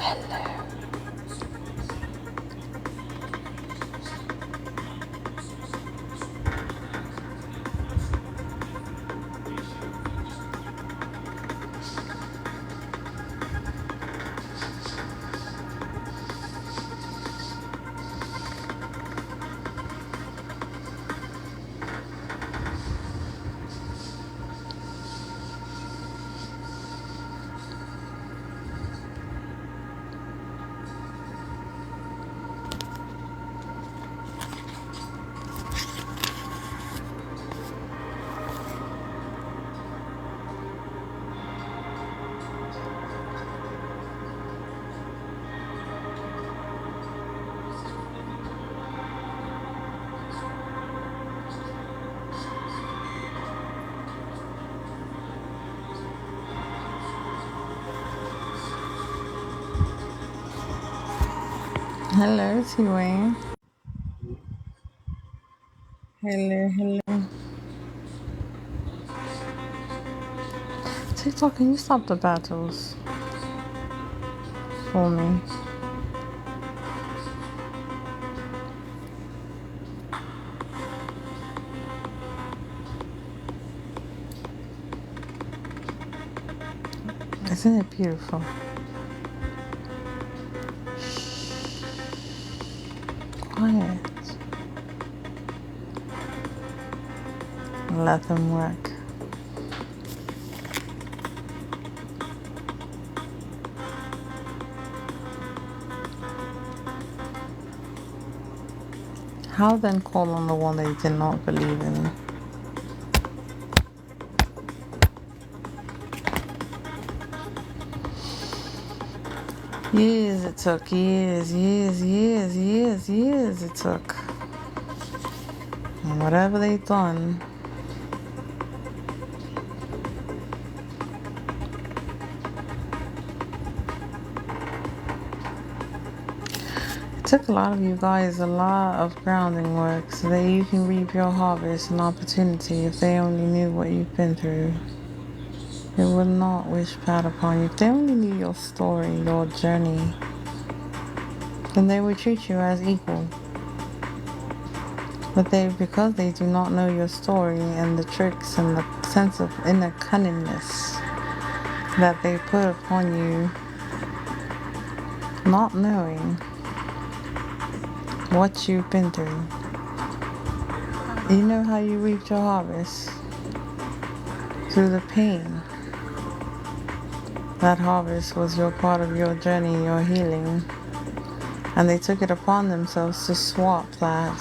Hello. Hello, T-Wayne. Hello, hello. TikTok, can you stop the battles for me? Isn't it beautiful? Quiet. Let them work. How then call on the one they did not believe in? Years it took, years it took. And whatever they've done, it took a lot of you guys a lot of grounding work so that you can reap your harvest and opportunity. If they only knew what you've been through, they would not wish bad upon you. If they only knew your story, your journey, then they would treat you as equal. But because they do not know your story and the tricks and the sense of inner cunningness that they put upon you, not knowing what you've been through. You know how you reaped your harvest? Through the pain. That harvest was your part of your journey, your healing. And they took it upon themselves to swap that.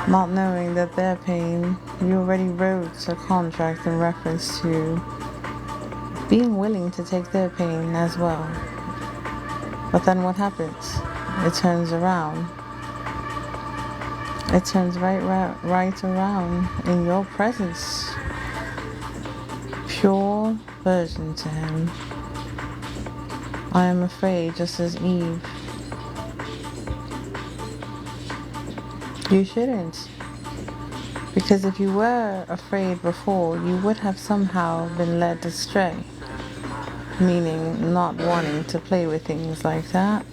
Not knowing that their pain, you already wrote a contract in reference to being willing to take their pain as well. But then what happens? It turns around. It turns right around in your presence. Pure version to him. I am afraid, just as Eve. You shouldn't. Because if you were afraid before, you would have somehow been led astray. Meaning not wanting to play with things like that.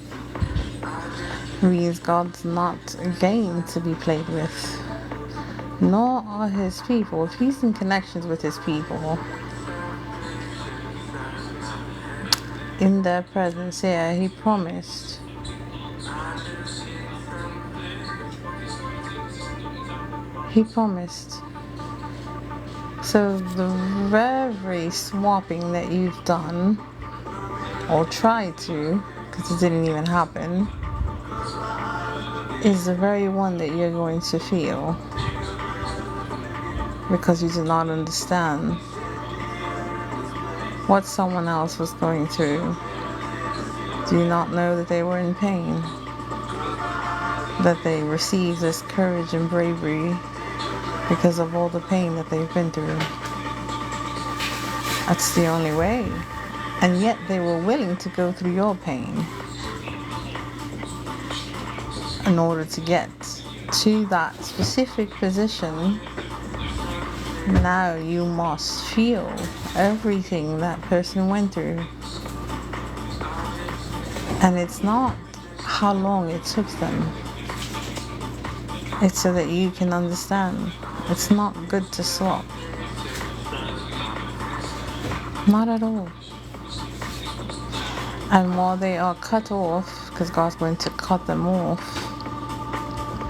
Means God's not a game to be played with. Nor are his people. If he's in connections with his people, in their presence, yeah, he promised. He promised. So the very swapping that you've done, or tried to, because it didn't even happen, is the very one that you're going to feel. Because you did not understand what someone else was going through. Do you not know that they were in pain? That they received this courage and bravery because of all the pain that they've been through. That's the only way. And yet they were willing to go through your pain in order to get to that specific position. Now you must feel everything that person went through. And it's not how long it took them. It's so that you can understand. It's not good to swap. Not at all. And while they are cut off, because God's going to cut them off,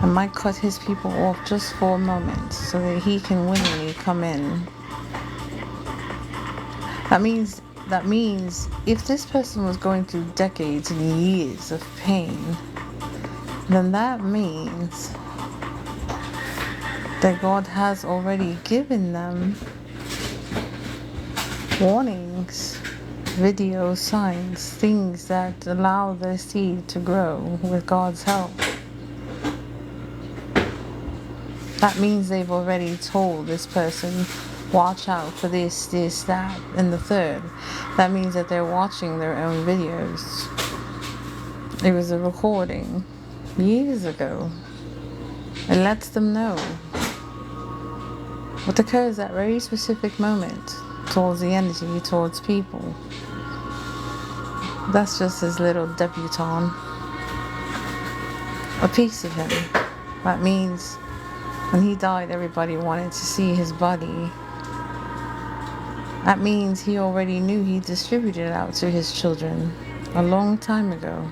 and might cut his people off just for a moment so that he can willingly come in. That means if this person was going through decades and years of pain, then that means that God has already given them warnings, video signs, things that allow their seed to grow with God's help. That means they've already told this person, watch out for this, that, and the third. That means that they're watching their own videos. It was a recording years ago. It lets them know what occurs at very specific moment towards the energy, towards people. That's just his little debutante. A piece of him. That means when he died, everybody wanted to see his body. That means he already knew he distributed it out to his children a long time ago.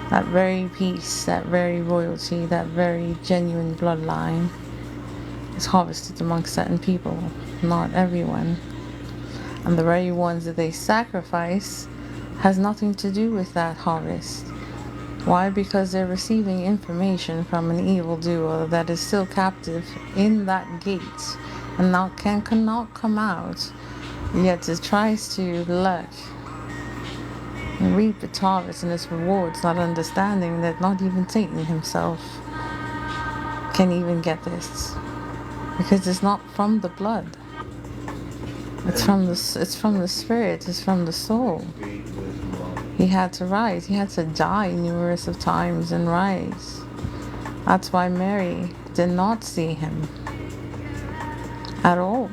That very peace, that very royalty, that very genuine bloodline is harvested amongst certain people, not everyone. And the very ones that they sacrifice has nothing to do with that harvest. Why? Because they're receiving information from an evildoer that is still captive in that gate and cannot come out, yet it tries to lurk and reap its harvest and its rewards, not understanding that not even Satan himself can even get this, because it's not from the blood. It's from the spirit. It's from the soul. He had to rise. He had to die numerous of times and rise. That's why Mary did not see him at all.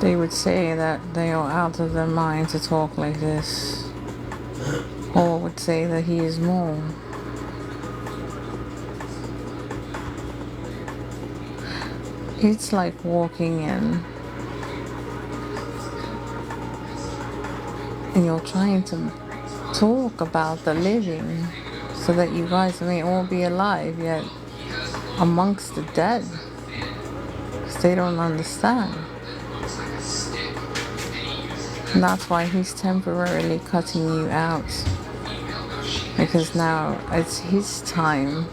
They would say that they are out of their mind to talk like this, or would say that he is more. It's like walking in and you're trying to talk about the living so that you guys may all be alive, yet amongst the dead, because they don't understand. And that's why he's temporarily cutting you out, because now it's his time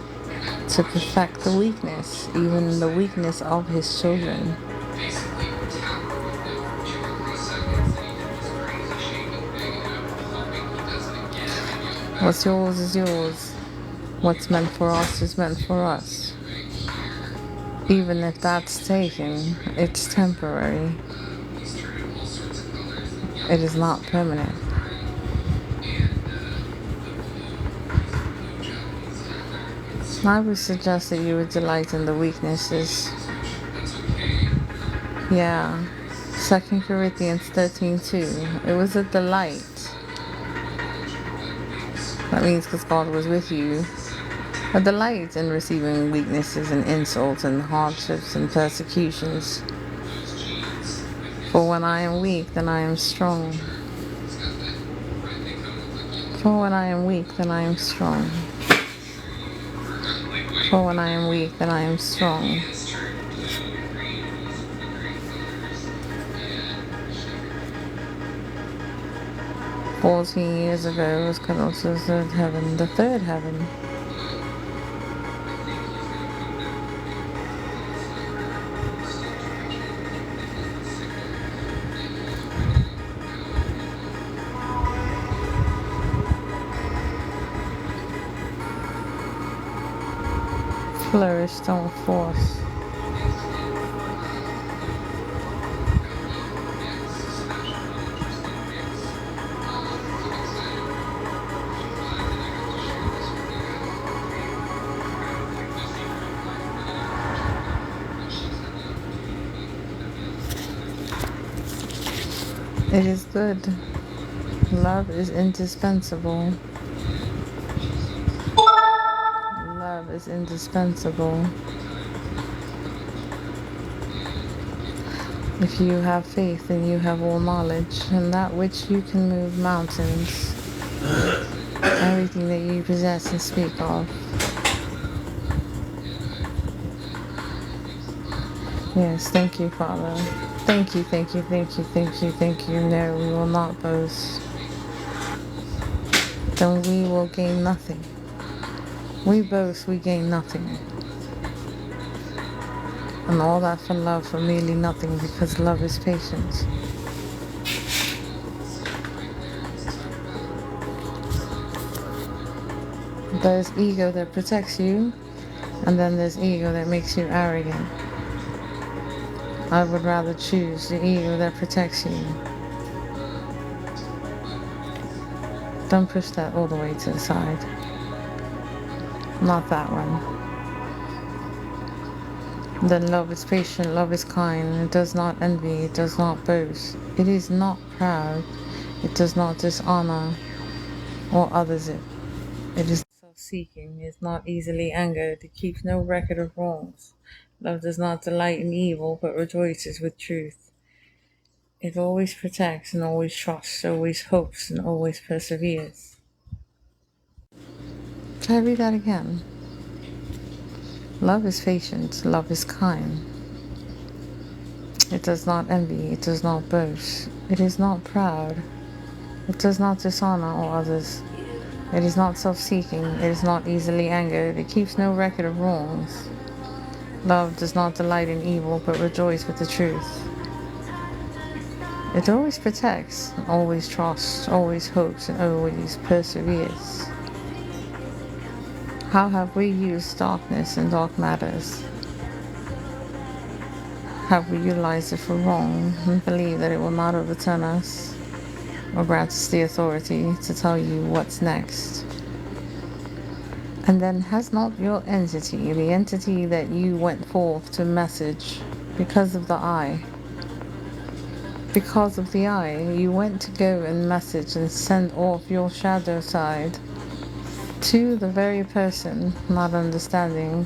to perfect the weakness, even the weakness of his children. What's yours is yours. What's meant for us is meant for us. Even if that's taken, it's temporary. It is not permanent. I would suggest that you would delight in the weaknesses. Yeah. 2 Corinthians 13:2. It was a delight. That means because God was with you. A delight in receiving weaknesses and insults and hardships and persecutions. For when I am weak, then I am strong. For when I am weak, then I am strong. For when I am weak, then I am strong. "14 years ago, it was called the third heaven. The third heaven. Flourish, don't force. It is good. Love is indispensable. Love is indispensable. If you have faith, then you have all knowledge, and that which you can move mountains, everything that you possess and speak of. Yes, thank you, Father. Thank you, thank you, thank you, thank you, thank you. No, we will not boast. Then we will gain nothing. We boast, we gain nothing. And all that for love for merely nothing, because love is patient. There's ego that protects you, and then there's ego that makes you arrogant. I would rather choose the ego that protects you. Don't push that all the way to the side. Not that one. Then love is patient, love is kind, it does not envy, it does not boast, it is not proud, it does not dishonor or others it. It is self-seeking, it is not easily angered, it keeps no record of wrongs. Love does not delight in evil, but rejoices with truth. It always protects and always trusts, always hopes and always perseveres. Try to read that again. Love is patient, love is kind. It does not envy, it does not boast, it is not proud, it does not dishonor all others. It is not self-seeking, it is not easily angered, it keeps no record of wrongs. Love does not delight in evil, but rejoices with the truth. It always protects, always trusts, always hopes, and always perseveres. How have we used darkness and dark matters? Have we utilized it for wrong and believe that it will not overturn us or grant us the authority to tell you what's next? And then has not your entity, the entity that you went forth to message because of the I, you went to go and message and send off your shadow side to the very person not understanding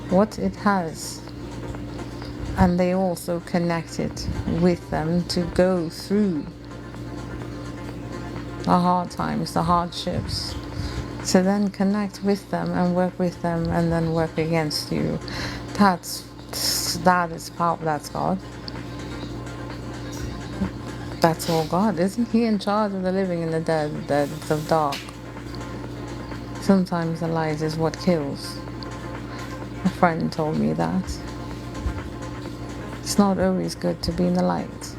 what it has, and they also connected with them to go through the hard times, the hardships, to then connect with them and work with them and then work against you. That is power. That's God. That's all God. Isn't He in charge of the living and the dead, the depths of dark? Sometimes the light is what kills. A friend told me that. It's not always good to be in the light,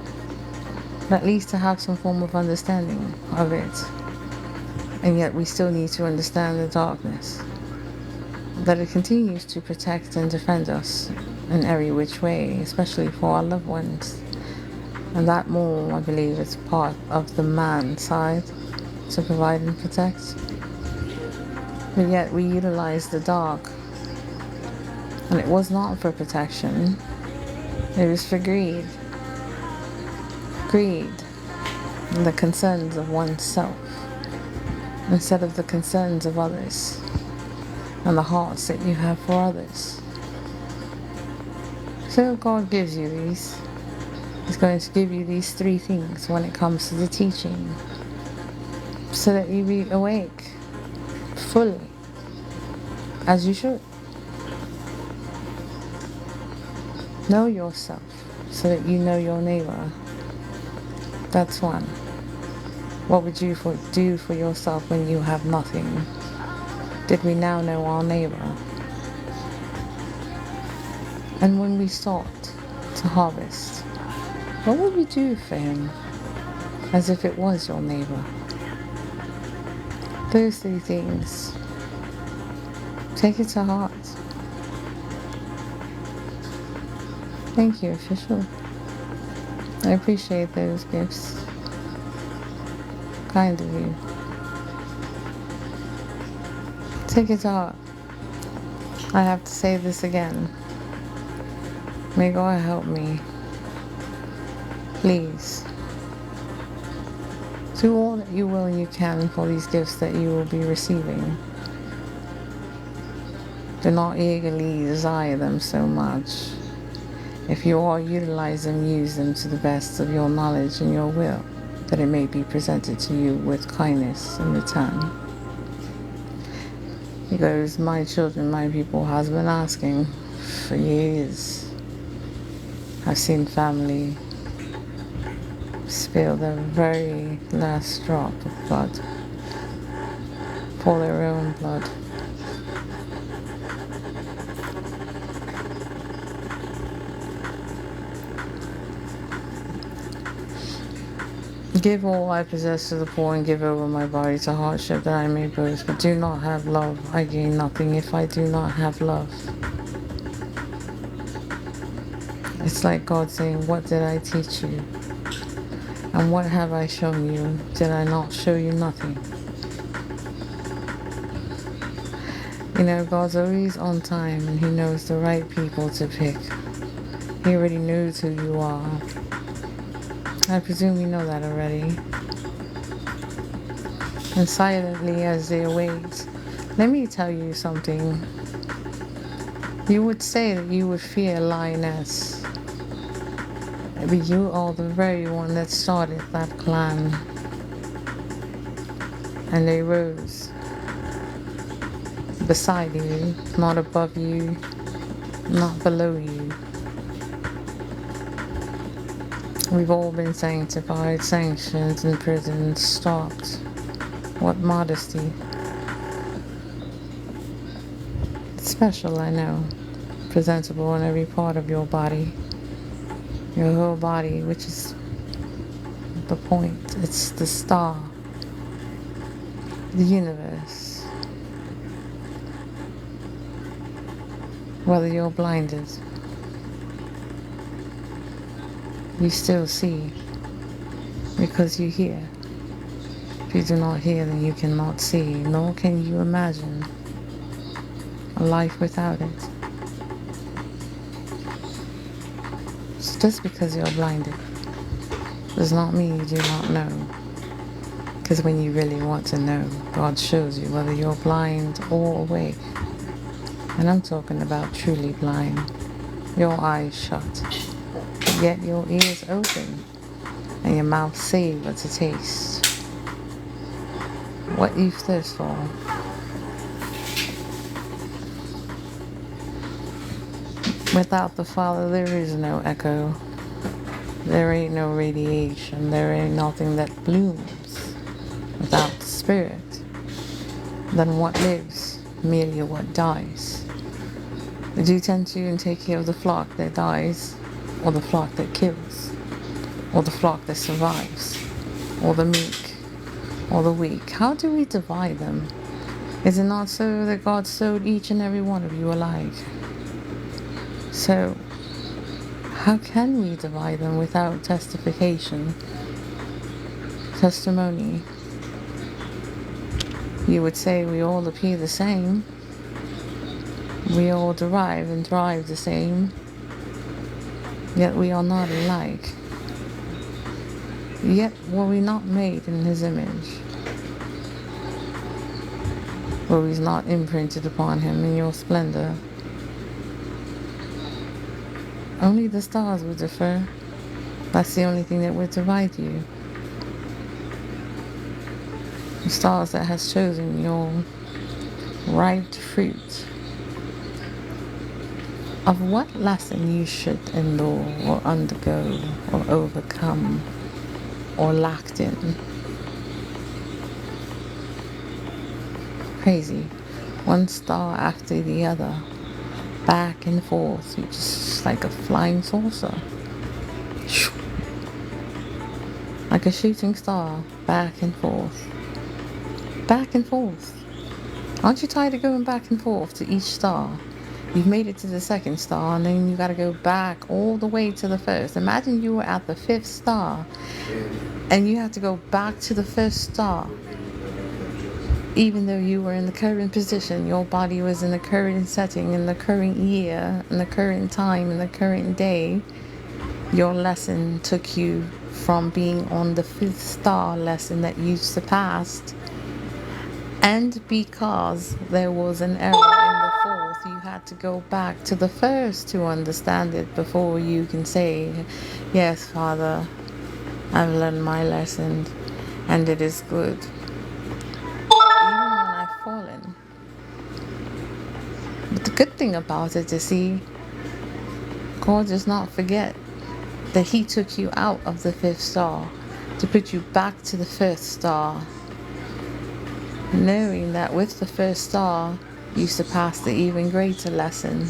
but at least to have some form of understanding of it. And yet we still need to understand the darkness, that it continues to protect and defend us in every which way, especially for our loved ones. And that more, I believe, is part of the man side, to provide and protect. But yet we utilize the dark, and it was not for protection, it was for greed. Greed and the concerns of oneself instead of the concerns of others and the hearts that you have for others. So God gives you these. He's going to give you these three things when it comes to the teaching, so that you be awake fully, as you should. Know yourself so that you know your neighbor. That's one. What would you do for yourself when you have nothing? Did we now know our neighbor? And when we start to harvest, what would we do for him as if it was your neighbor? Those three things. Take it to heart. Thank you, official. I appreciate those gifts. Kind of you. Take it to heart. I have to say this again. May God help me. Please. Do all that you will and you can for these gifts that you will be receiving. Do not eagerly desire them so much. If you all utilize them, use them to the best of your knowledge and your will, that it may be presented to you with kindness in return. He goes, my children, my people, has been asking for years. I've seen family spill their very last drop of blood for their own blood. Give all I possess to the poor and give over my body to hardship that I may boast. But do not have love, I gain nothing if I do not have love. It's like God saying, what did I teach you? And what have I shown you? Did I not show you nothing? You know, God's always on time and He knows the right people to pick. He already knows who you are. I presume you know that already. And silently as they await, let me tell you something. You would say that you would fear lioness, but you are the very one that started that clan. And they rose beside you, not above you, not below you. We've all been sanctified, sanctioned, imprisoned, stopped. What modesty. It's special, I know. Presentable in every part of your body. Your whole body, which is the point. It's the star. The universe. Whether you're blinded, you still see because you hear. If you do not hear, then you cannot see, nor can you imagine a life without it. So just because you're blinded does not mean you do not know. Because when you really want to know, God shows you whether you're blind or awake. And I'm talking about truly blind. Your eyes shut, yet your ears open, and your mouth savor to taste what you thirst for. Without the Father, there is no echo. There ain't no radiation. There ain't nothing that blooms. Without the Spirit, then what lives? Merely what dies. Would you tend to and take care of the flock that dies, or the flock that kills, or the flock that survives, or the meek, or the weak? How do we divide them? Is it not so that God sewed each and every one of you alike? So, how can we divide them without testification, testimony? You would say we all appear the same. We all derive and thrive the same. Yet we are not alike. Yet were we not made in His image? Were we not imprinted upon Him in your splendor? Only the stars would differ. That's the only thing that would divide you. The stars that has chosen your ripe fruit of what lesson you should endure or undergo or overcome or lacked in. Crazy. One star after the other, back and forth, just like a flying saucer. Like a shooting star, back and forth. Back and forth. Aren't you tired of going back and forth to each star? You've made it to the second star, and then you got to go back all the way to the first. Imagine you were at the fifth star, and you have to go back to the first star. Even though you were in the current position, your body was in the current setting, in the current year, in the current time, in the current day, your lesson took you from being on the 5th star lesson that you surpassed. And because there was an error in the 4th, you had to go back to the 1st to understand it before you can say, yes, Father, I've learned my lesson and it is good. Even when I've fallen. But the good thing about it is, see, God does not forget that He took you out of the 5th star to put you back to the 1st star, knowing that with the 1st star you surpass the even greater lesson.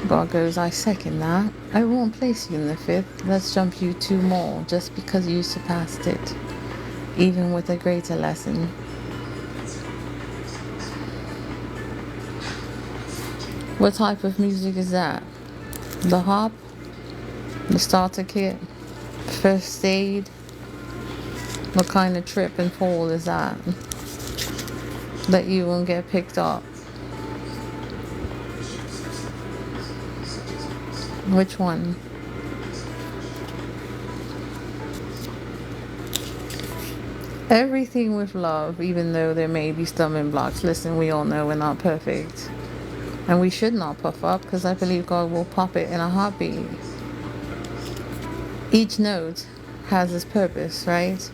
God goes, I second that. I won't place you in the 5th. Let's jump you 2 more just because you surpassed it, even with a greater lesson. What type of music is that? The harp? The starter kit? First aid? What kind of trip and fall is that? That you won't get picked up? Which one? Everything with love, even though there may be stumbling blocks. Listen, we all know we're not perfect. And we should not puff up, because I believe God will pop it in a heartbeat. Each note has its purpose, right?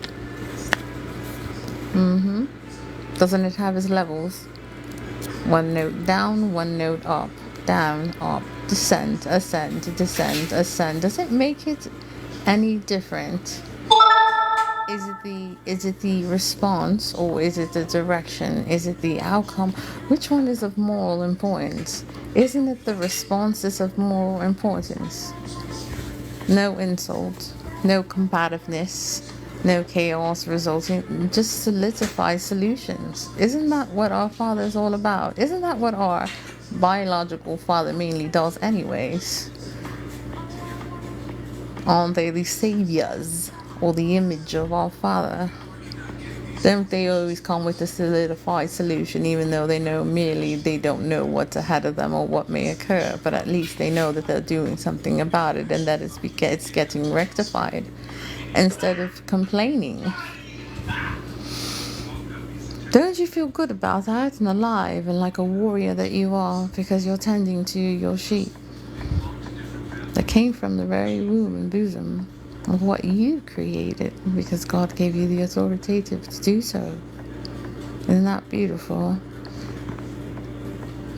Doesn't it have its levels? 1 note down, 1 note up, down, up, descent, ascend, descend, ascend. Does it make it any different? Is it the response, or is it the direction? Is it the outcome? Which one is of moral importance? Isn't it the response is of moral importance? No insult, no combativeness, no chaos resulting, just solidify solutions. Isn't that what our Father is all about? Isn't that what our biological father mainly does anyways? Aren't they the saviors or the image of our Father? Don't they always come with a solidified solution, even though they know merely they don't know what's ahead of them or what may occur, but at least they know that they're doing something about it and that it's getting rectified instead of complaining. Don't you feel good about that and alive and like a warrior that you are, because you're tending to your sheep that came from the very womb and bosom of what you created, because God gave you the authoritative to do so. Isn't that beautiful?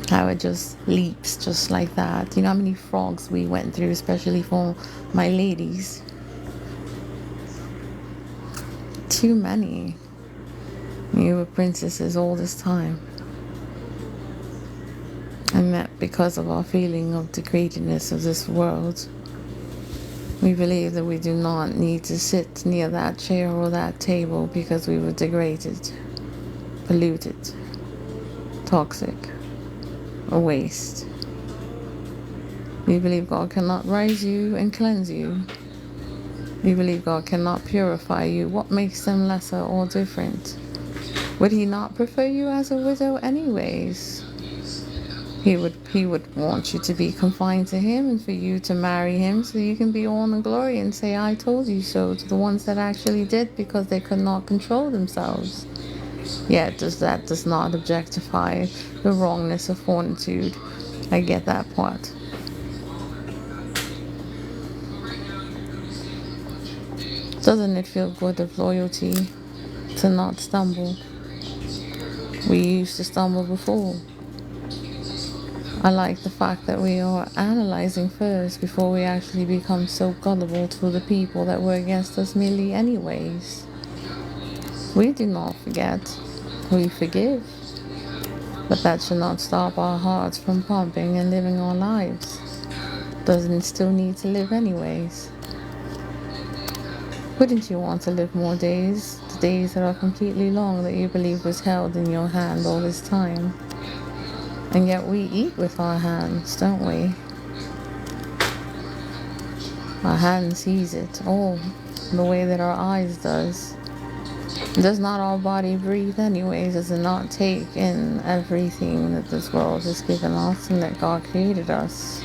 How it just leaps just like that. You know how many frogs we went through, especially for my ladies? Too many. You were princesses all this time. And that because of our feeling of the greatness of this world, we believe that we do not need to sit near that chair or that table because we were degraded, polluted, toxic, a waste. We believe God cannot rise you and cleanse you. We believe God cannot purify you. What makes them lesser or different? Would He not prefer you as a widow anyways? He would want you to be confined to Him and for you to marry Him so you can be all in the glory and say, I told you so, to the ones that actually did because they could not control themselves. Yet that does not objectify the wrongness of fortitude. I get that part. Doesn't it feel good of loyalty to not stumble? We used to stumble before. I like the fact that we are analyzing first before we actually become so gullible to the people that were against us merely anyways. We do not forget. We forgive. But that should not stop our hearts from pumping and living our lives. Doesn't it still need to live anyways? Wouldn't you want to live more days? The days that are completely long that you believe was held in your hand all this time. And yet we eat with our hands, don't we? Our hand sees it all the way that our eyes does. Does not our body breathe anyways? Does it not take in everything that this world has given us and that God created us?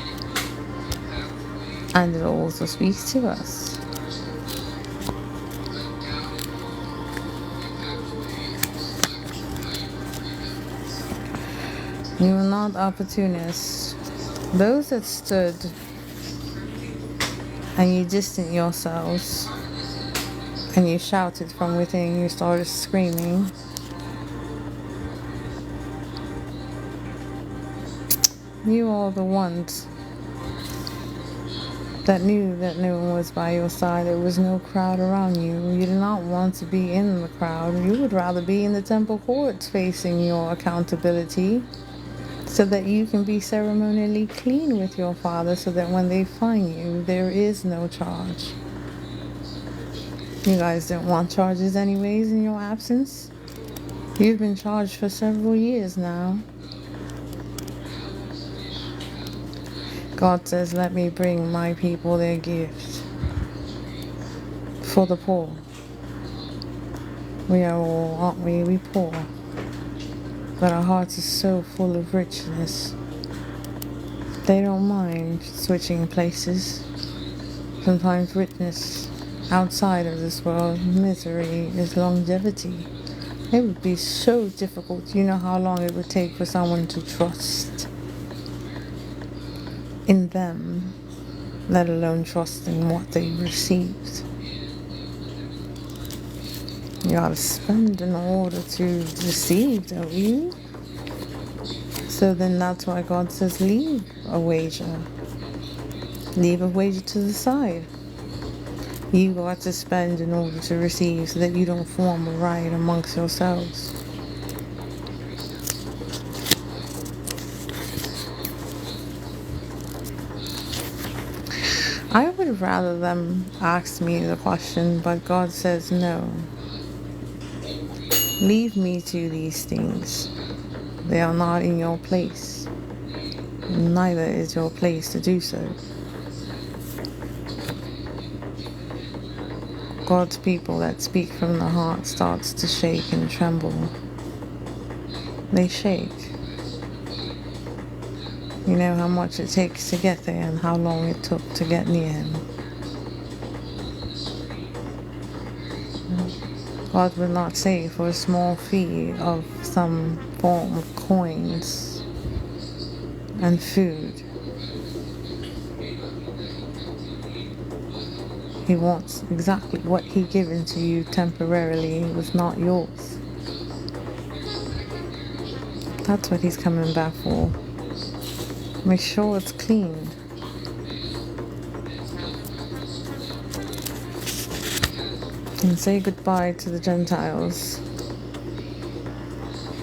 And it also speaks to us. You are not opportunists. Those that stood and you distanced yourselves and you shouted from within, you started screaming. You are the ones that knew that no one was by your side. There was no crowd around you. You did not want to be in the crowd. You would rather be in the temple courts facing your accountability so that you can be ceremonially clean with your Father so that when they find you, there is no charge. You guys don't want charges anyways in your absence. You've been charged for several years now. God says, let me bring my people their gift for the poor. We are all, aren't we? We poor. But our hearts are so full of richness. They don't mind switching places. Sometimes richness outside of this world, misery is longevity. It would be so difficult. You know how long it would take for someone to trust in them, let alone trust in what they received. You gotta spend in order to receive, don't you? So then that's why God says leave a wager. Leave a wager to the side. You got to spend in order to receive so that you don't form a riot amongst yourselves. I would rather them ask me the question, but God says no. Leave me to these things. They are not in your place. Neither is your place to do so. God's people that speak from the heart starts to shake and tremble. They shake. You know how much it takes to get there and how long it took to get near Him. God would not say for a small fee of some form of coins and food. He wants exactly what He given to you temporarily was not yours. That's what He's coming back for. Make sure it's clean. And say goodbye to the Gentiles.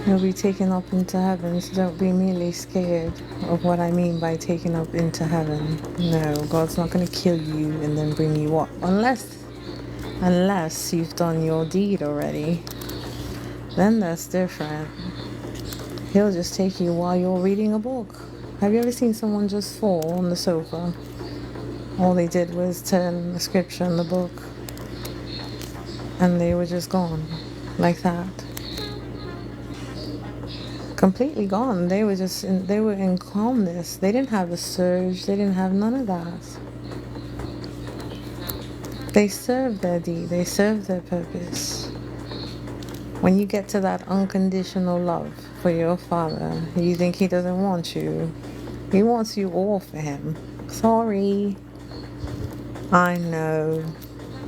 You'll be taken up into heaven, so don't be merely scared of what I mean by taken up into heaven. No, God's not going to kill you and then bring you up. Unless you've done your deed already. Then that's different. He'll just take you while you're reading a book. Have you ever seen someone just fall on the sofa? All they did was turn the scripture in the book. And they were just gone. Like that. Completely gone. They were in calmness. They didn't have a surge. They didn't have none of that. They served their deed. They served their purpose. When you get to that unconditional love for your Father, you think He doesn't want you. He wants you all for Him. Sorry. I know.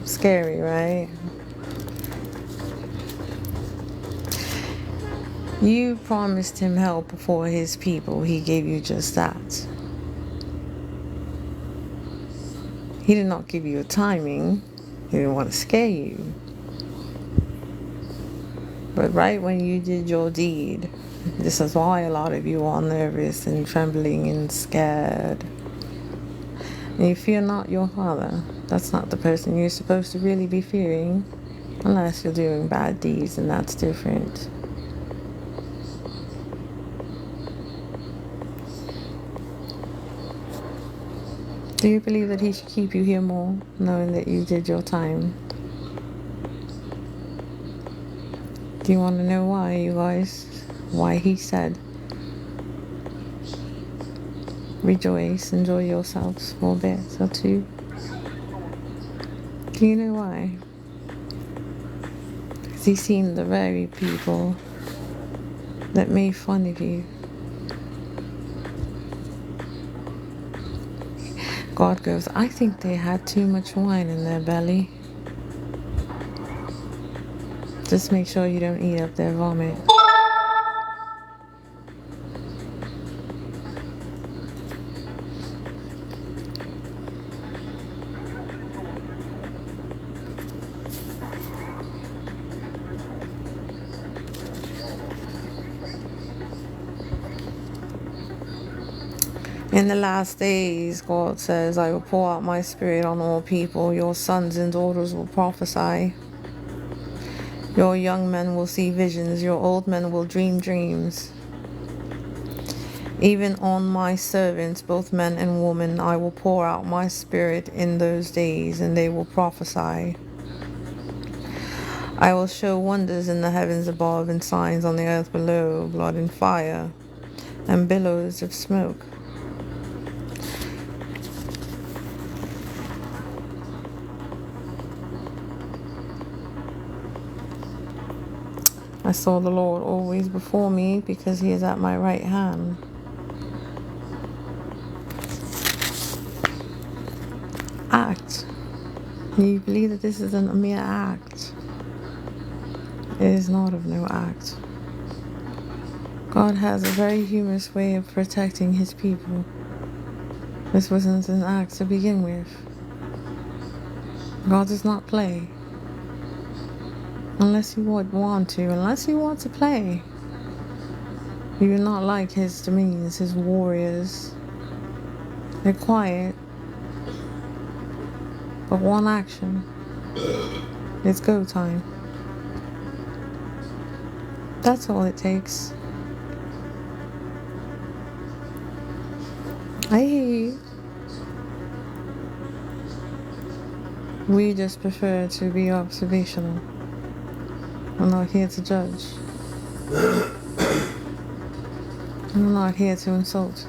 Scary, right? You promised Him help for His people. He gave you just that. He did not give you a timing. He didn't want to scare you. But right when you did your deed, this is why a lot of you are nervous and trembling and scared. And you fear not your Father. That's not the person you're supposed to really be fearing. Unless you're doing bad deeds, and that's different. Do you believe that He should keep you here more, knowing that you did your time? Do you want to know why, you guys? Why He said, rejoice, enjoy yourselves for a bit or two? Do you know why? Because He's seen the very people that made fun of you, God goes, I think they had too much wine in their belly. Just make sure you don't eat up their vomit. In the last days, God says, I will pour out my spirit on all people. Your sons and daughters will prophesy. Your young men will see visions. Your old men will dream dreams. Even on my servants, both men and women, I will pour out my spirit in those days, and they will prophesy. I will show wonders in the heavens above and signs on the earth below, blood and fire, and billows of smoke. I saw the Lord always before me, because he is at my right hand. Act. Do you believe that this is a mere act? It is not of no act. God has a very humorous way of protecting his people. This wasn't an act to begin with. God does not play. Unless you would want to. Unless you want to play. You are not like his dominions, his warriors. They're quiet. But one action. It's go time. That's all it takes. I hear you. We just prefer to be observational. We're not here to judge. We're not here to insult.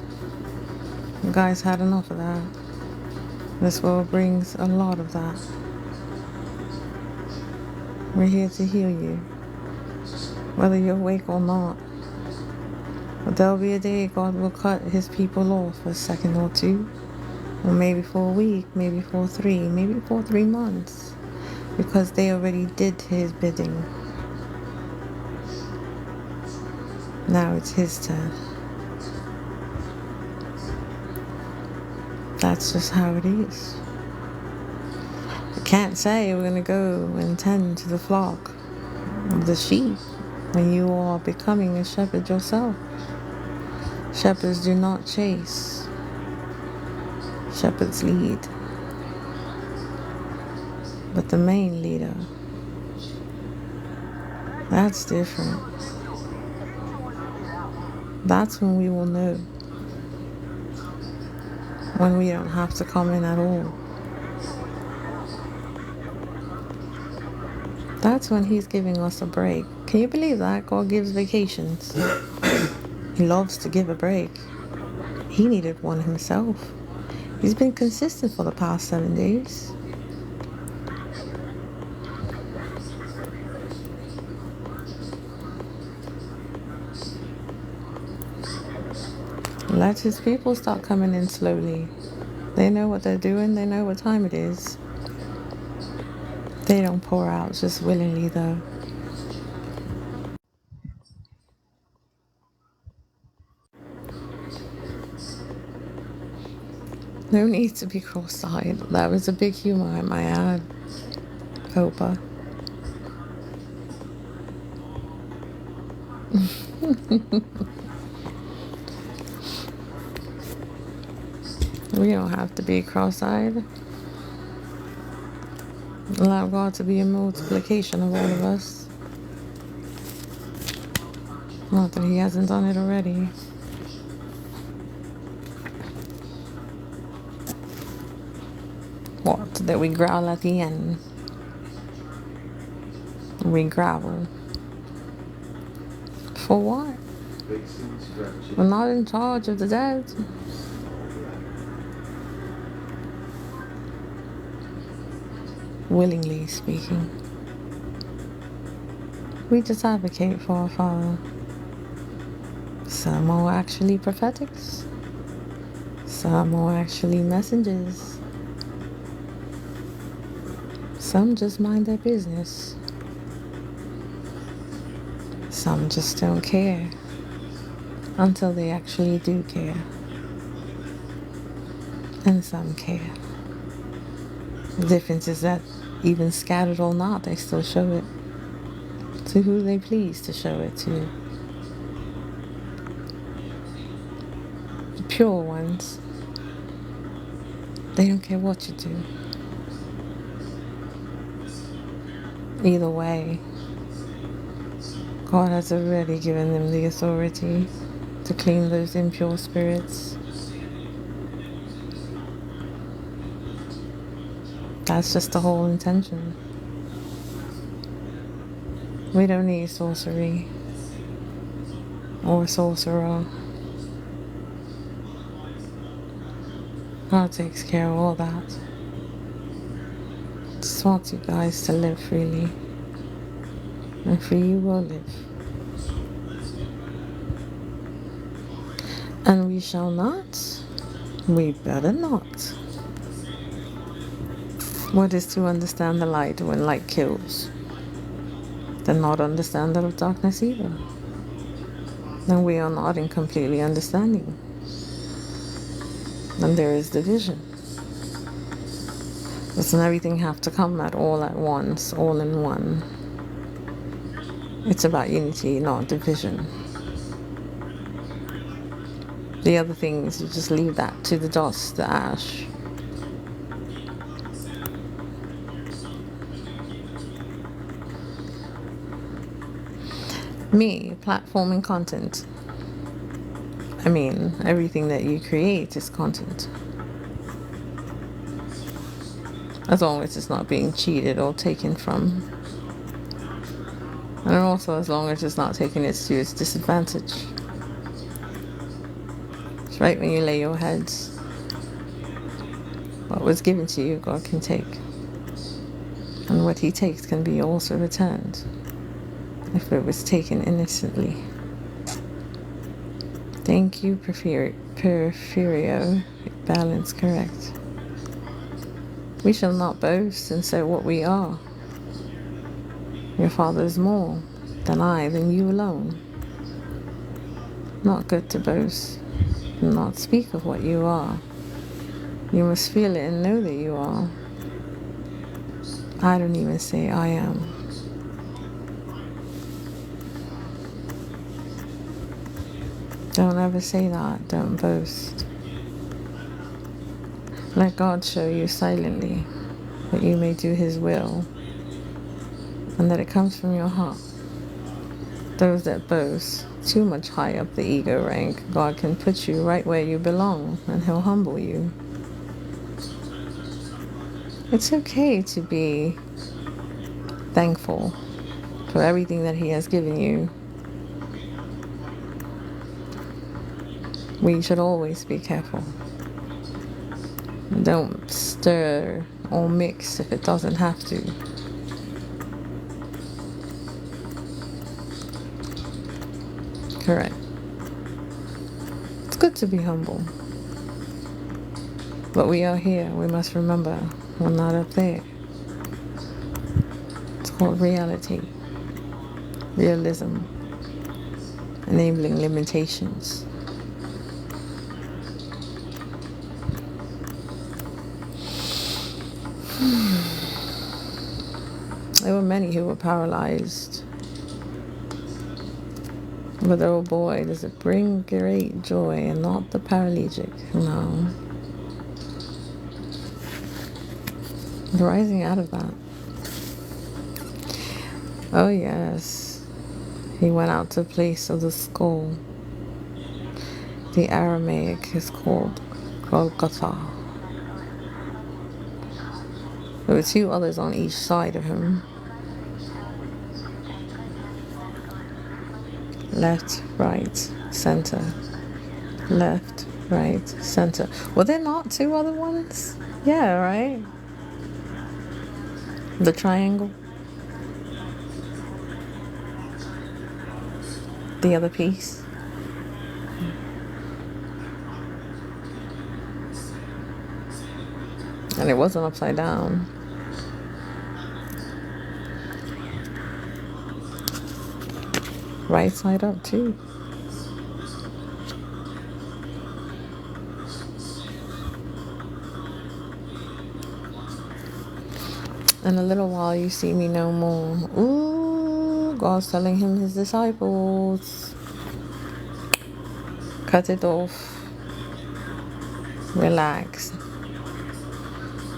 You guys had enough of that. This world brings a lot of that. We're here to heal you, whether you're awake or not. But there'll be a day God will cut his people off for a second or two, or maybe for a week, maybe for 3, maybe for 3 months, because they already did his bidding. Now it's his turn. That's just how it is. You can't say we're going to go and tend to the flock of the sheep when you are becoming a shepherd yourself. Shepherds do not chase. Shepherds lead. But the main leader, that's different. That's when we will know. When we don't have to come in at all. That's when he's giving us a break. Can you believe that? God gives vacations. He loves to give a break. He needed one himself. He's been consistent for the past 7 days. Let his people start coming in slowly. They know what they're doing. They know what time it is. They don't pour out just willingly, though. No need to be cross-eyed. That was a big humor, I might add. Hopa. We don't have to be cross-eyed. Allow God to be a multiplication of all of us. Not that he hasn't done it already. What? That we growl at the end. We growl. For what? We're not in charge of the dead. Willingly speaking. We just advocate for our Father. Some are actually prophetics. Some are actually messengers. Some just mind their business. Some just don't care until they actually do care. And some care. The difference is that even scattered or not, they still show it to who they please to show it to. The pure ones, they don't care what you do. Either way, God has already given them the authority to clean those impure spirits. That's just the whole intention. We don't need sorcery or sorcerer. God takes care of all that. Just wants you guys to live freely. And free you will live. And we shall not. We better not. What is to understand the light when light kills? Then not understand the darkness either. Then we are not in completely understanding. Then there is division. Doesn't everything have to come at once, all in one? It's about unity, not division. The other things, you just leave that to the dust, the ash. Me, platforming content. I mean, everything that you create is content. As long as it's not being cheated or taken from. And also as long as it's not taking it to its disadvantage. It's right when you lay your heads. What was given to you, God can take. And what he takes can be also returned. If it was taken innocently. Thank you, Porfirio. Balance correct. We shall not boast and say what we are. Your Father is more than I, than you alone. Not good to boast, not speak of what you are. You must feel it and know that you are. I don't even say I am. Don't ever say that. Don't boast. Let God show you silently that you may do his will and that it comes from your heart. Those that boast too much high up the ego rank, God can put you right where you belong and he'll humble you. It's okay to be thankful for everything that he has given you. We should always be careful. Don't stir or mix if it doesn't have to. Correct. It's good to be humble. But we are here. We must remember we're not up there. It's called reality. Realism. Enabling limitations. There were many who were paralyzed. But oh boy, does it bring great joy, and not the paralytic. No. The rising out of that. Oh yes. He went out to the place of the skull. The Aramaic is called Golgotha. There were two others on each side of him. Left, right, center. Left, right, center. Were there not two other ones? Yeah, right? The triangle. The other piece. And it wasn't upside down. Right side up too. In a little while you see me no more. Ooh, God's telling him his disciples. Cut it off. Relax.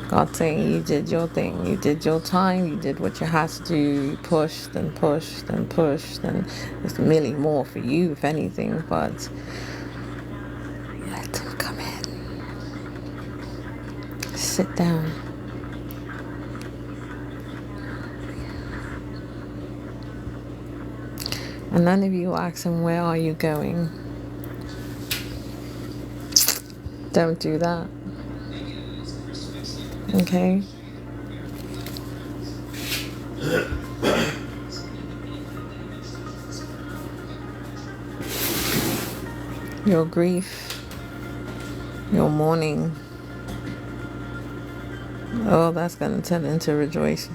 God saying you did your thing. You did your time. You did what you had to do. You pushed and pushed and pushed. And there's really more for you, if anything. But let him come in. Sit down. And none of you ask him, where are you going? Don't do that. Okay? Your grief, your mourning, oh, that's going to turn into rejoicing.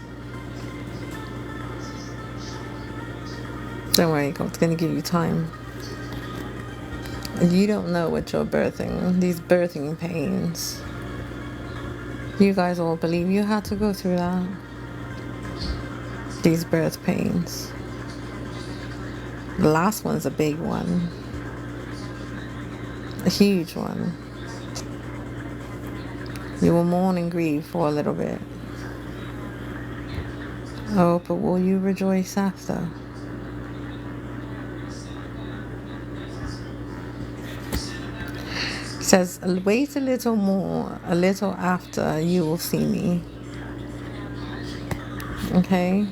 Don't worry, God's going to give you time. You don't know what you're birthing, these birthing pains. You guys all believe you had to go through that. These birth pains. The last one's a big one. A huge one. You will mourn and grieve for a little bit. Oh, but will you rejoice after? It says, wait a little more, a little after you will see me. Okay?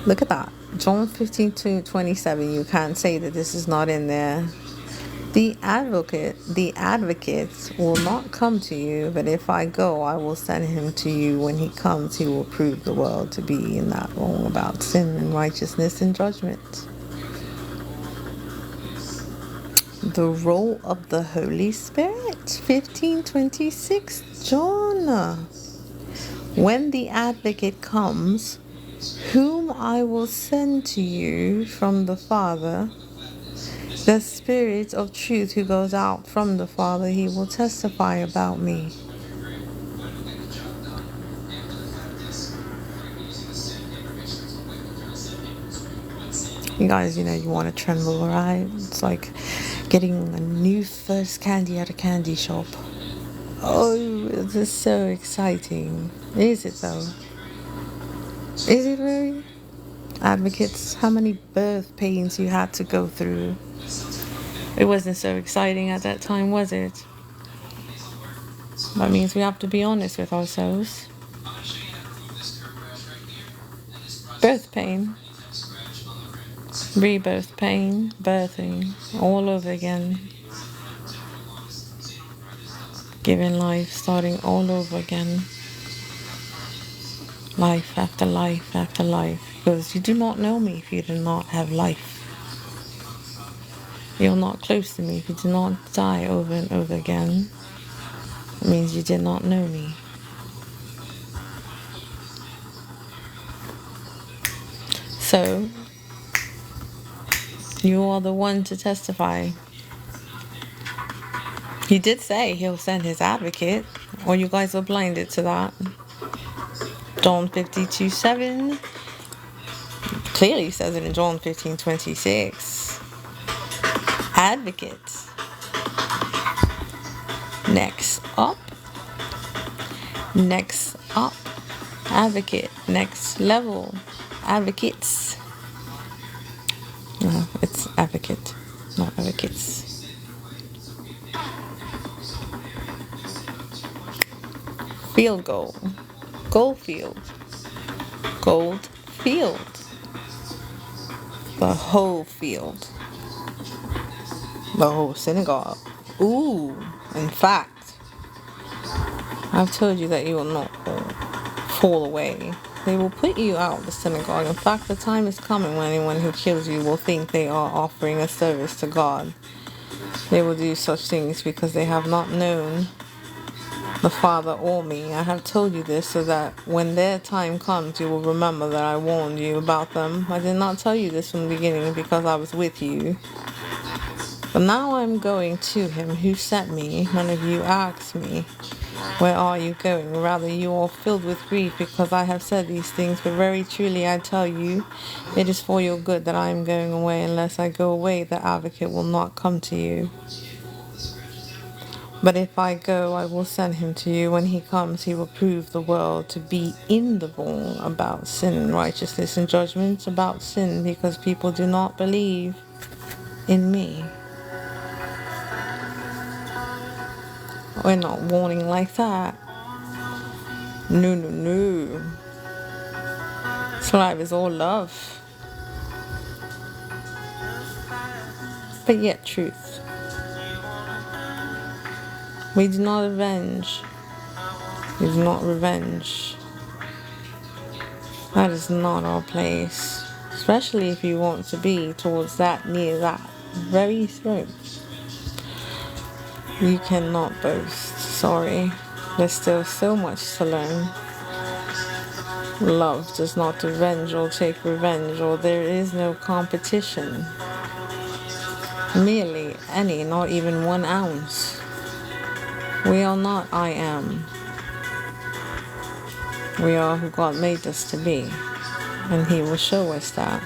Look at that. John 15:27. You can't say that this is not in there. The advocate will not come to you, but if I go, I will send him to you. When he comes, he will prove the world to be in that wrong about sin and righteousness and judgment. The role of the Holy Spirit, 15:26, John. When the advocate comes, whom I will send to you from the Father, the Spirit of truth who goes out from the Father, he will testify about me. You guys, you want to tremble, right? It's like getting a new first candy at a candy shop. Oh, this is so exciting. Is it though? Is it really? Advocates, how many birth pains you had to go through. It wasn't so exciting at that time, was it? That means we have to be honest with ourselves. Birth pain. Rebirth pain, birthing, all over again. Giving life, starting all over again. Life after life after life. Because you do not know me if you do not have life. You're not close to me if you do not die over and over again. It means you did not know me. So, you are the one to testify. He did say he'll send his advocate, or you guys are blinded to that. John 52:7 clearly says it in John 15:26. Advocate. Next up. Advocate. Next level. Advocates. No, it's advocate, not advocates. Field goal. Gold field. Gold field. The whole field. The whole synagogue. Ooh, in fact, I've told you that you will not fall away. They will put you out of the synagogue. In fact, the time is coming when anyone who kills you will think they are offering a service to God. They will do such things because they have not known the Father or me. I have told you this so that when their time comes, you will remember that I warned you about them. I did not tell you this from the beginning because I was with you. But now I am going to him who sent me. None of you asked me, where are you going? Rather, you are filled with grief because I have said these things. But very truly I tell you, it is for your good that I am going away. Unless I go away, the advocate will not come to you. But if I go, I will send him to you. When he comes, he will prove the world to be in the wrong about sin and righteousness and judgment. About sin, because people do not believe in me. We're not warning like that. No, no, no. This life is all love, but yet truth. We do not avenge. We do not revenge. That is not our place. Especially if you want to be towards that, near that very throne. You cannot boast. Sorry. There's still so much to learn. Love does not avenge or take revenge, or there is no competition. Merely any, not even 1 ounce. We are not I am. We are who God made us to be, and He will show us that.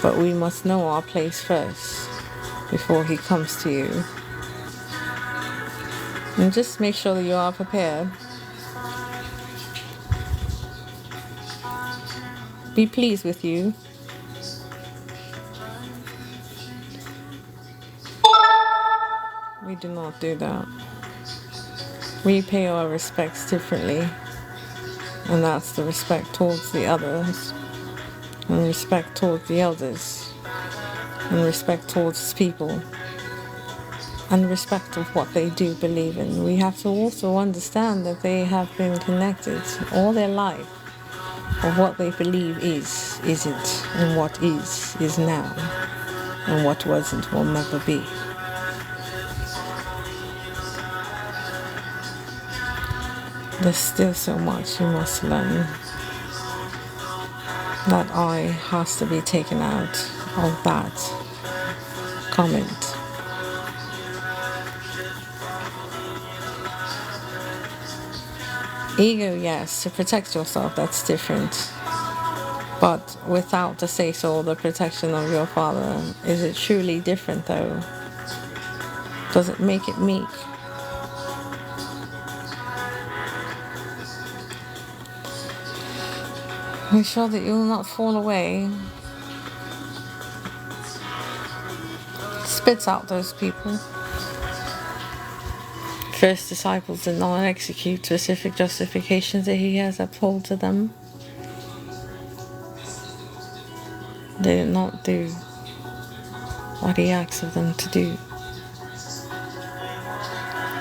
But we must know our place first before He comes to you. And just make sure that you are prepared. Be pleased with you. We do not do that. We pay our respects differently, and that's the respect towards the others, and respect towards the elders, and respect towards people, and respect of what they do believe in. We have to also understand that they have been connected all their life of what they believe isn't, and what is now, and what wasn't will never be. There's still so much you must learn. That I has to be taken out of that comment. Ego, yes, to protect yourself, that's different. But without the say-so, the protection of your Father, is it truly different though? Does it make it meek? Make sure that you will not fall away. Spits out those people. First disciples did not execute specific justifications that He has upheld to them. They did not do what He asked of them to do.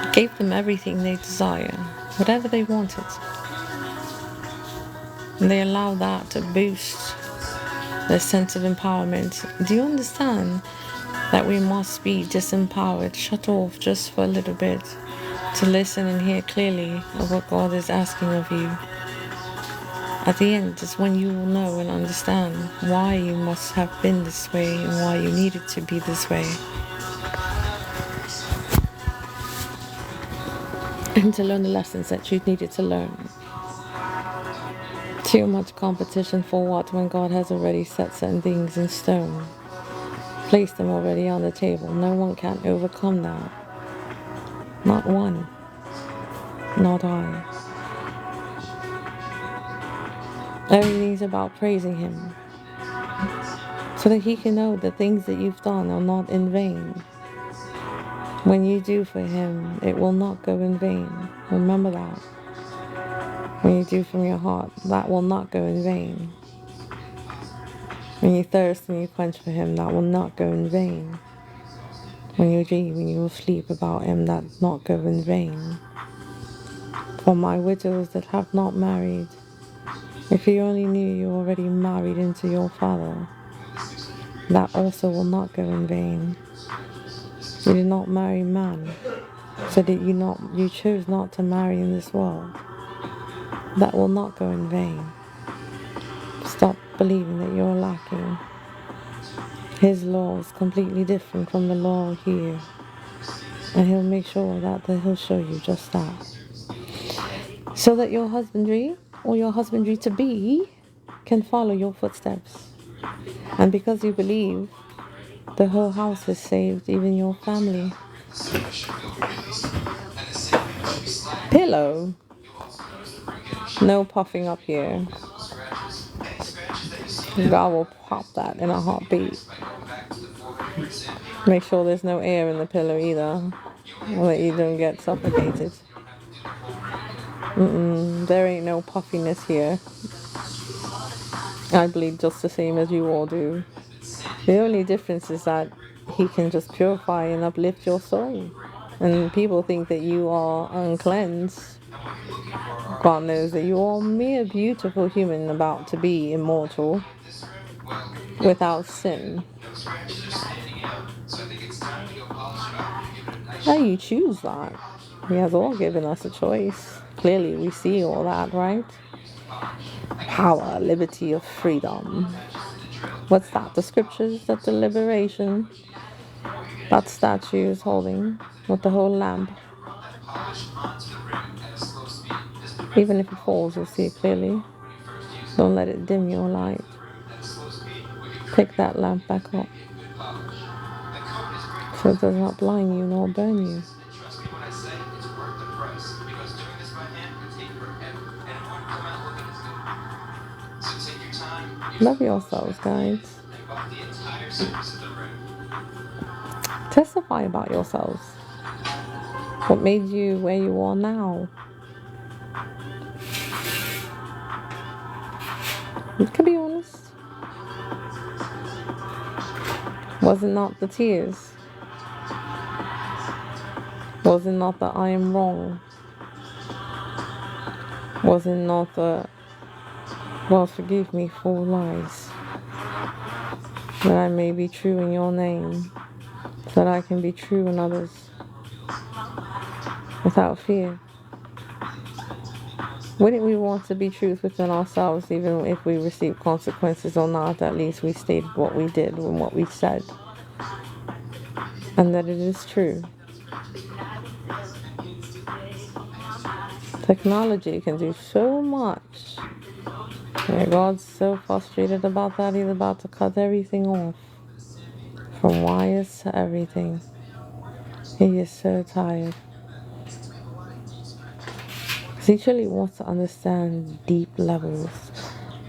He gave them everything they desire, whatever they wanted. And they allowed that to boost their sense of empowerment. Do you understand that we must be disempowered, shut off just for a little bit, to listen and hear clearly of what God is asking of you? At the end is when you will know and understand why you must have been this way and why you needed to be this way. And to learn the lessons that you needed to learn. Too much competition for what when God has already set certain things in stone. Placed them already on the table. No one can overcome that. Not one. Not I. Everything's about praising Him. So that He can know the things that you've done are not in vain. When you do for Him, it will not go in vain. Remember that. When you do from your heart, that will not go in vain. When you thirst and you quench for Him, that will not go in vain. When you dream and you will sleep about Him, that will not go in vain. For my widows that have not married, if you only knew you already married into your Father, that also will not go in vain. You did not marry man. So that you chose not to marry in this world. That will not go in vain. Stop believing that you're lacking. His law is completely different from the law here. And he'll make sure that he'll show you just that. So that your husbandry, or your husbandry to be, can follow your footsteps. And because you believe, the whole house is saved, even your family. Pillow. No puffing up here. God will pop that in a heartbeat. Make sure there's no air in the pillow either, or that you don't get suffocated. There ain't no puffiness here. I bleed just the same as you all do. The only difference is that he can just purify and uplift your soul. And people think that you are uncleansed. God knows that you are a mere beautiful human about to be immortal without sin. How you choose that? He has all given us a choice. Clearly we see all that, right? Power, liberty of freedom. What's that? The scriptures that the liberation that statue is holding with the whole lamp. Even if it falls, you'll see it clearly. Don't let it dim your light. Pick that lamp back up so it does not blind you nor burn you. Love yourselves, guys. Testify about yourselves. What made you where you are now? You can be honest. Was it not the tears? Was it not that I am wrong? Was it not that, Lord, forgive me for lies, that I may be true in your name, so that I can be true in others without fear? Wouldn't we want to be truth within ourselves, even if we receive consequences or not? At least we stated what we did and what we said, and that it is true. Technology can do so much. Yeah, God's so frustrated about that, he's about to cut everything off. From wires to everything. He is so tired. Because he truly wants to understand deep levels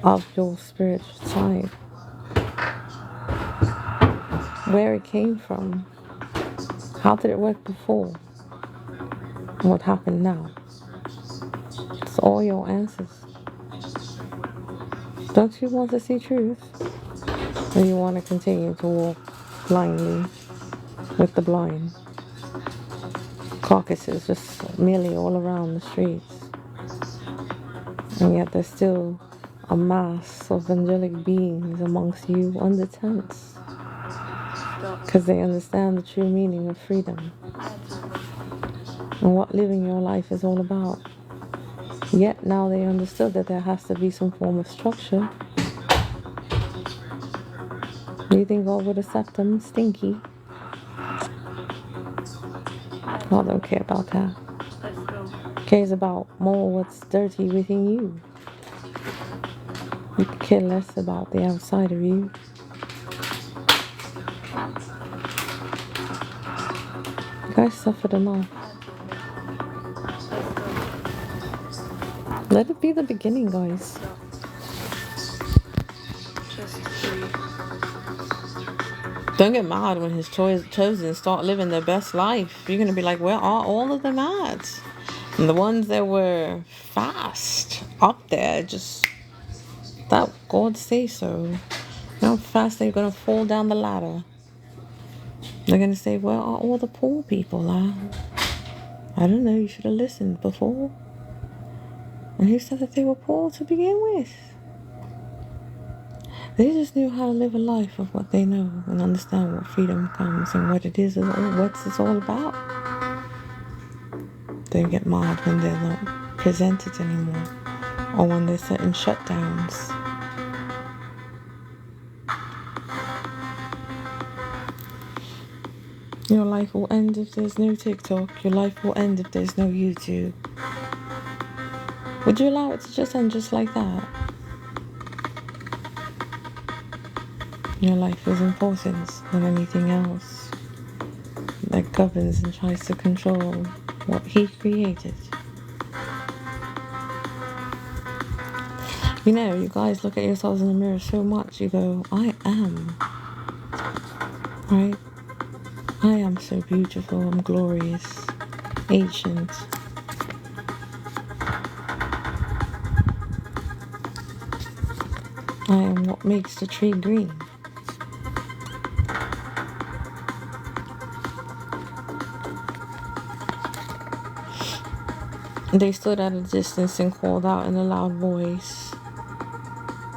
of your spiritual side. Where it came from. How did it work before? And what happened now? It's all your answers. Don't you want to see truth? Or you want to continue to walk blindly with the blind? Carcasses just merely all around the streets. And yet there's still a mass of angelic beings amongst you under tents. Because they understand the true meaning of freedom. And what living your life is all about. Yet now they understood that there has to be some form of structure. Do you think God would accept them stinky? God don't care about that. Cares about more what's dirty within you. He could care less about the outside of you. You guys suffered enough. Let it be the beginning, guys. Don't get mad when his chosen start living their best life. You're going to be like, where are all of them at? And the ones that were fast up there, just that God say so. You know how fast they're going to fall down the ladder. They're going to say, where are all the poor people at? I don't know, you should have listened before. And who said that they were poor to begin with? They just knew how to live a life of what they know and understand what freedom comes and what it is and what it's all about. They get mad when they're not presented anymore or when there's certain shutdowns. Your life will end if there's no TikTok. Your life will end if there's no YouTube. Would you allow it to just end just like that? Your life is important than anything else that governs and tries to control what he created. You know, you guys look at yourselves in the mirror so much, you go, I am. Right? I am so beautiful, I'm glorious, ancient. I am what makes the tree green. They stood at a distance and called out in a loud voice,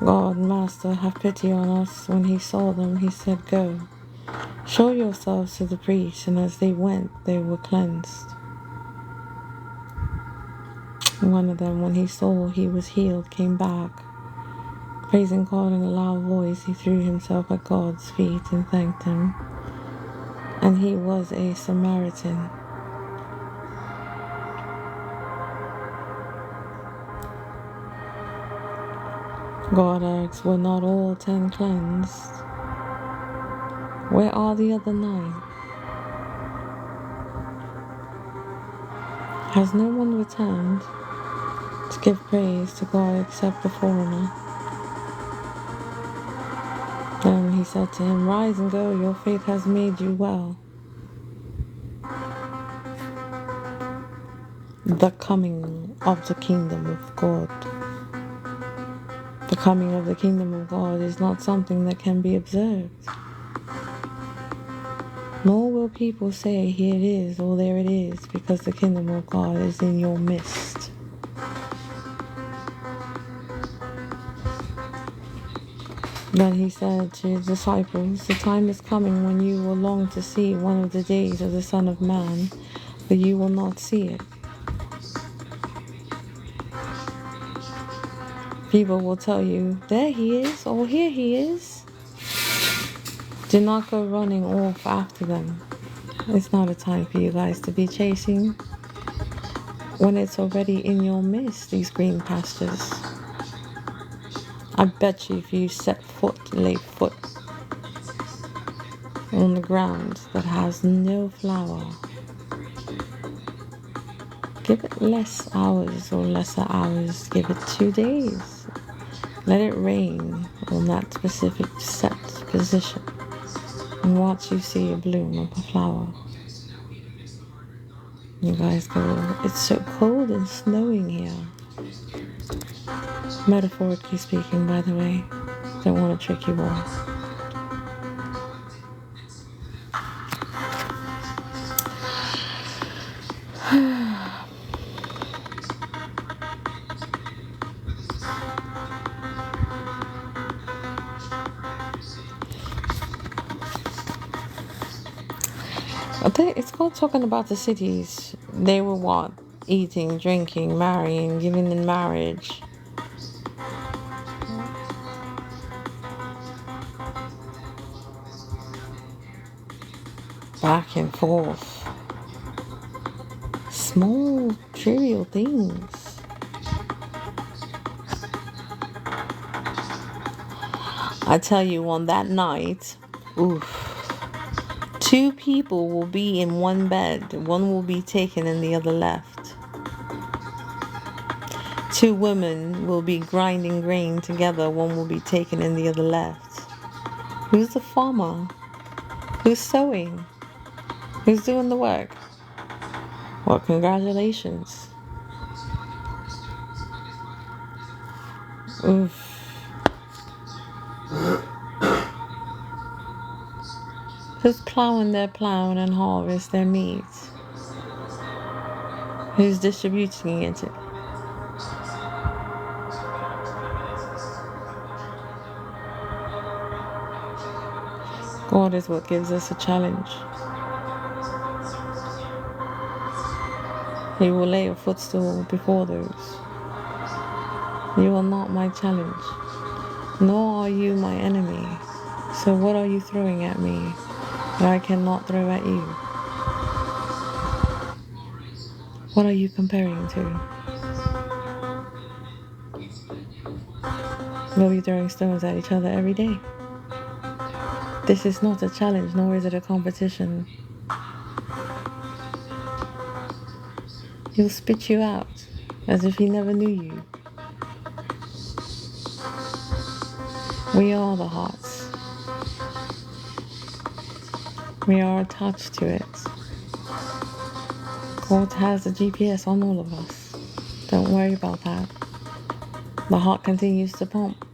God, Master, have pity on us. When he saw them, he said, Go, show yourselves to the priest. And as they went, they were cleansed. One of them, when he saw he was healed, came back. Praising God in a loud voice, he threw himself at God's feet and thanked him. And he was a Samaritan. God asks, were not all 10 cleansed? Where are the other 9? Has no one returned to give praise to God except the foreigner? Then he said to him, Rise and go, your faith has made you well. The coming of the kingdom of God. The coming of the kingdom of God is not something that can be observed. Nor will people say, here it is, or there it is, because the kingdom of God is in your midst. Then he said to his disciples, the time is coming when you will long to see one of the days of the Son of Man, but you will not see it. People will tell you, there he is, or here he is. Do not go running off after them. It's not a time for you guys to be chasing when it's already in your midst, these green pastures. I bet you if you lay foot on the ground that has no flower, give it less hours or lesser hours, give it 2 days. Let it rain on that specific set position and watch you see a bloom of a flower. You guys go, it's so cold and snowing here. Metaphorically speaking, by the way. Don't want to trick you all. It's called talking about the cities. They were what? Eating, drinking, marrying, giving in marriage. Back and forth. Small, trivial things. I tell you, on that night, oof. 2 people will be in one bed. One will be taken and the other left. 2 women will be grinding grain together. One will be taken and the other left. Who's the farmer? Who's sewing? Who's doing the work? Well, congratulations. Oof. Who's plowing their plow and harvest their meat? Who's distributing it? God is what gives us a challenge. He will lay a footstool before those. You are not my challenge, nor are you my enemy. So what are you throwing at me that I cannot throw at you? What are you comparing to? We'll be throwing stones at each other every day. This is not a challenge, nor is it a competition. He'll spit you out as if he never knew you. We are the hearts. We are attached to it. God has a GPS on all of us. Don't worry about that. The heart continues to pump.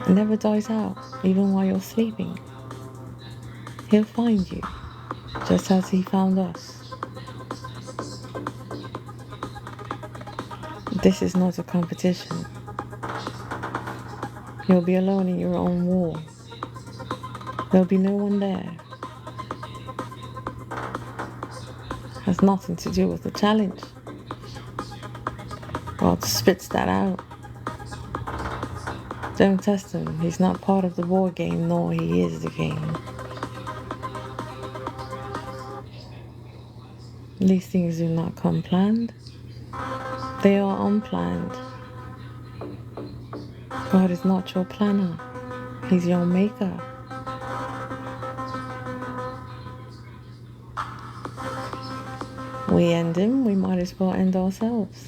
It never dies out, even while you're sleeping. He'll find you, just as he found us. This is not a competition. You'll be alone in your own war. There'll be no one there. Has nothing to do with the challenge. God spits that out. Don't test him. He's not part of the board game, nor he is the game. These things do not come planned. They are unplanned. God is not your planner. He's your maker. We end him, we might as well end ourselves.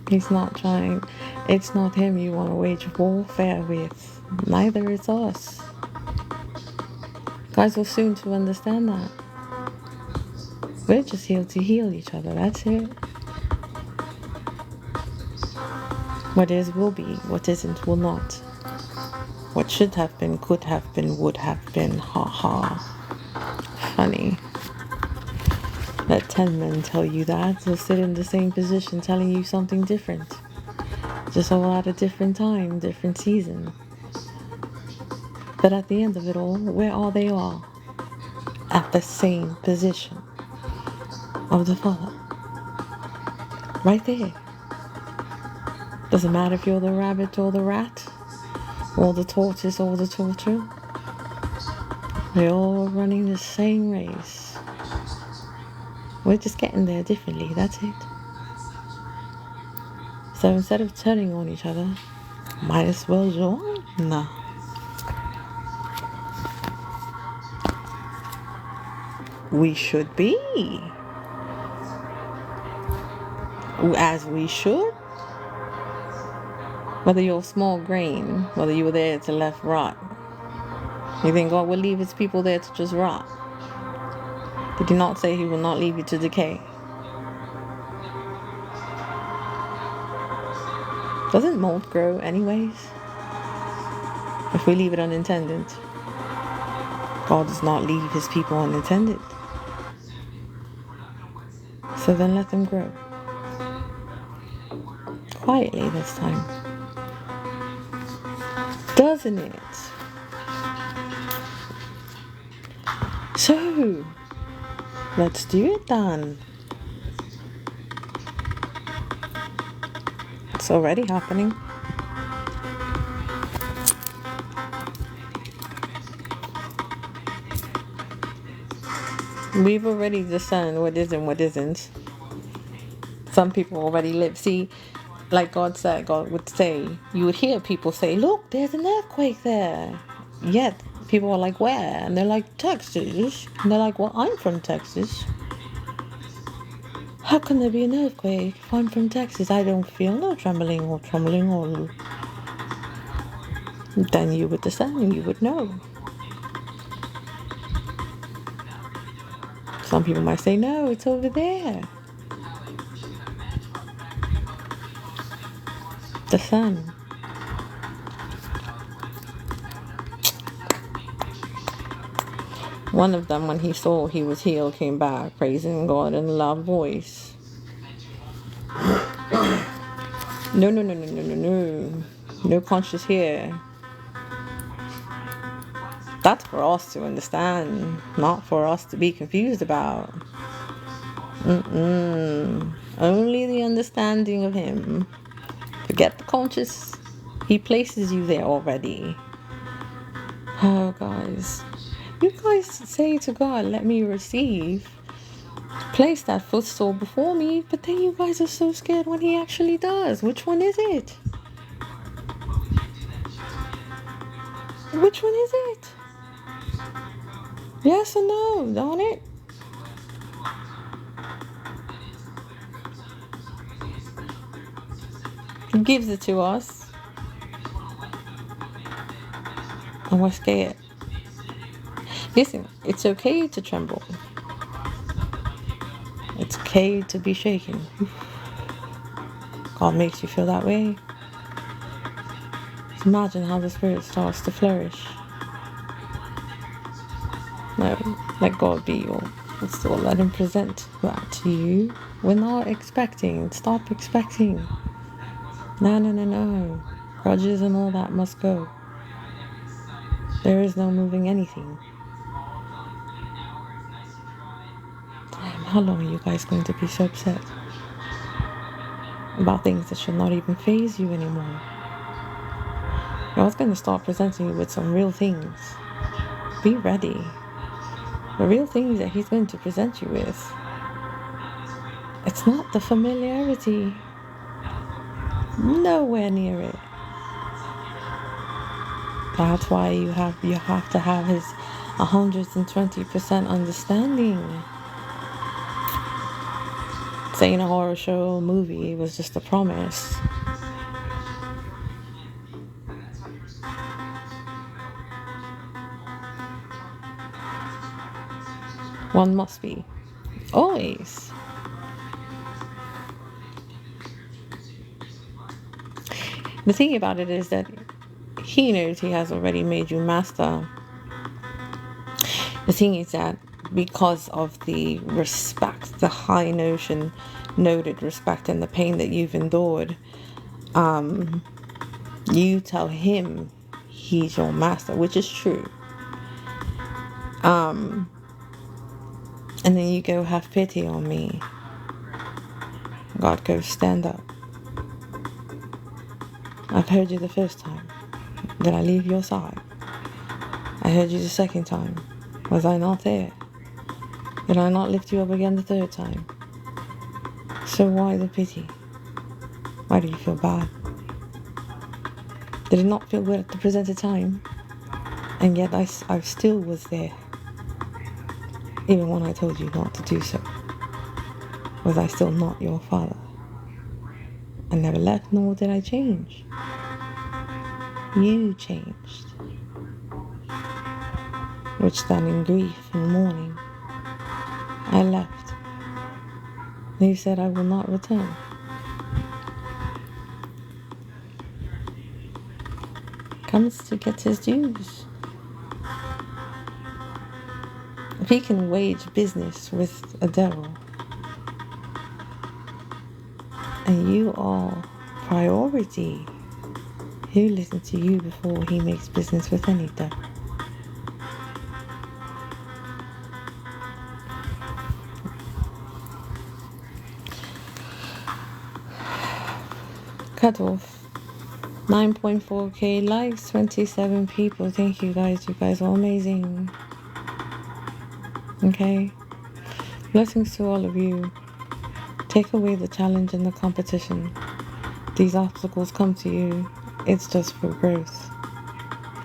He's not trying. It's not him you want to wage warfare with. Neither is us. Guys will soon to understand that. We're just here to heal each other, that's it. What is will be, what isn't will not. What should have been, could have been, would have been, ha ha. Funny. Let 10 men tell you that. They'll sit in the same position telling you something different. Just all at a different time, different season. But at the end of it all, where are they all? At the same position of the Father. Right there. Doesn't matter if you're the rabbit or the rat, or the tortoise or the turtle. We're all running the same race. We're just getting there differently, that's it. So instead of turning on each other, might as well join. No. We should be. As we should. Whether you're small grain, whether you were there to left rot. You think God will leave his people there to just rot? Did he not say he will not leave you to decay? Doesn't mold grow anyways? If we leave it unattended. God does not leave his people unattended. So then let them grow. Quietly this time. Doesn't it? So, let's do it then. It's already happening. We've already discerned what is and what isn't. Some people already live. See, like God said, God would say, you would hear people say, look, there's an earthquake there. Yet, people are like, where? And they're like, Texas. And they're like, well, I'm from Texas. How can there be an earthquake if I'm from Texas? I don't feel no trembling or trembling or... Then you would discern and you would know. Some people might say, no, it's over there. The sun. One of them, when he saw he was healed, came back, praising God in a loud voice. No. No conscious here. That's for us to understand, not for us to be confused about. Only the understanding of him. Forget the conscious. He places you there already. Oh, guys. You guys say to God, let me receive. Place that footstool before me, but then you guys are so scared when he actually does. Which one is it? Which one is it? Yes or no? Darn it. He gives it to us. And we're scared. Listen, it's okay to tremble. It's okay to be shaken. God makes you feel that way. Just imagine how the spirit starts to flourish. No, let God be your footstool. Let him present that to you. We're not expecting. Stop expecting. No. Grudges and all that must go. There is no moving anything. Damn, how long are you guys going to be so upset about things that should not even faze you anymore? God's going to start presenting you with some real things. Be ready. The real things that he's going to present you with. It's not the familiarity. Nowhere near it. That's why you have to have his 120% understanding. Saying a horror show or movie was just a promise. One must be. Always. The thing about it is that he knows he has already made you master. The thing is that because of the respect, the high noted respect and the pain that you've endured, you tell him he's your master, which is true. And then you go, have pity on me. God goes, stand up. I've heard you the first time. Did I leave your side? I heard you the second time. Was I not there? Did I not lift you up again the third time? So why the pity? Why do you feel bad? Did it not feel good at the presented time? And yet I still was there. Even when I told you not to do so. Was I still not your father? I never left, nor did I change. You changed. Which then in grief and mourning, I left. And you said I will not return. Comes to get his dues. If he can wage business with a devil, and you are priority, he'll listen to you before he makes business with any devil. Cut off. 9.4k likes, 27 people. Thank you guys. You guys are amazing. Okay? Blessings to all of you. Take away the challenge and the competition. These obstacles come to you. It's just for growth.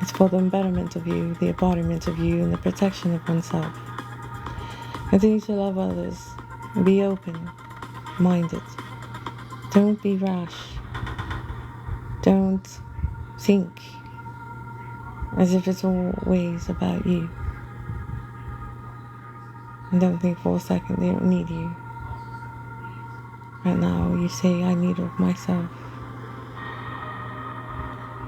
It's for the betterment of you, the embodiment of you, and the protection of oneself. Continue to love others. Be open-minded. Don't be rash. Don't think as if it's always about you. And don't think for a second they don't need you. Right now you say, I need of myself.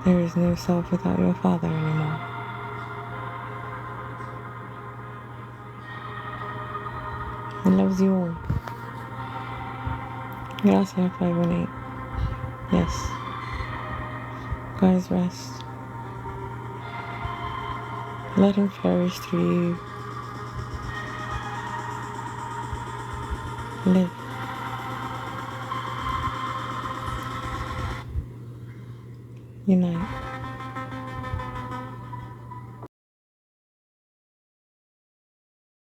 There is no self without your Father anymore. He loves you all. Gracias, 518. Yes. Guys, rest. Let him flourish through you. Live. Unite.